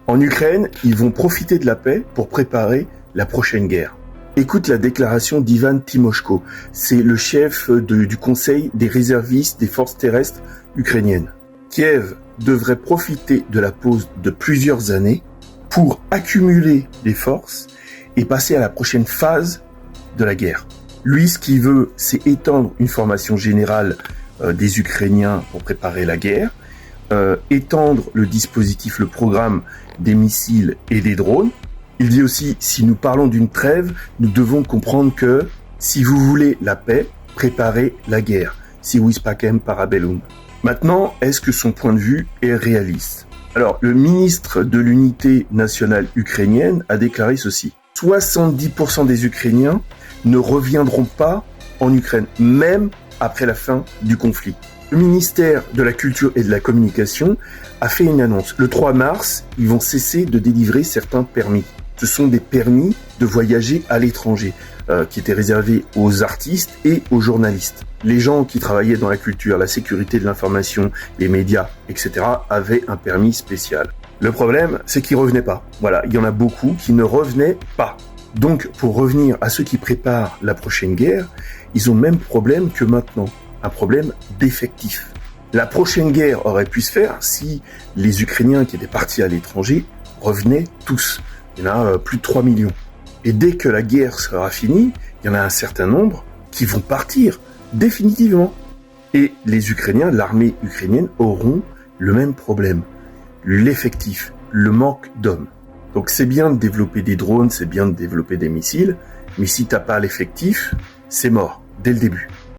En Ukraine, ils vont profiter de la paix pour préparer la prochaine guerre. Écoute la déclaration d'Ivan Timoshko. C'est le chef du conseil des réservistes des forces terrestres ukrainiennes. Kiev devrait profiter de la pause de plusieurs années pour accumuler des forces et passer à la prochaine phase de la guerre. Lui, ce qu'il veut, c'est étendre une formation générale des Ukrainiens pour préparer la guerre, étendre le dispositif, le programme des missiles et des drones. Il dit aussi, si nous parlons d'une trêve, nous devons comprendre que si vous voulez la paix, préparez la guerre. Si vis pacem parabellum. Maintenant, est-ce que son point de vue est réaliste? Alors, le ministre de l'Unité nationale ukrainienne a déclaré ceci. 70% des Ukrainiens ne reviendront pas en Ukraine, même après la fin du conflit. Le ministère de la Culture et de la Communication a fait une annonce. Le 3 mars, ils vont cesser de délivrer certains permis. Ce sont des permis de voyager à l'étranger qui étaient réservés aux artistes et aux journalistes. Les gens qui travaillaient dans la culture, la sécurité de l'information, les médias, etc. avaient un permis spécial. Le problème, c'est qu'ils revenaient pas. Voilà, il y en a beaucoup qui ne revenaient pas. Donc, pour revenir à ceux qui préparent la prochaine guerre, ils ont le même problème que maintenant, un problème d'effectifs. La prochaine guerre aurait pu se faire si les Ukrainiens qui étaient partis à l'étranger revenaient tous. Il y en a plus de 3 millions. Et dès que la guerre sera finie, il y en a un certain nombre qui vont partir définitivement. Et les Ukrainiens, l'armée ukrainienne, auront le même problème. L'effectif, le manque d'hommes. Donc c'est bien de développer des drones, c'est bien de développer des missiles, mais si t'as pas l'effectif, c'est mort, dès le début.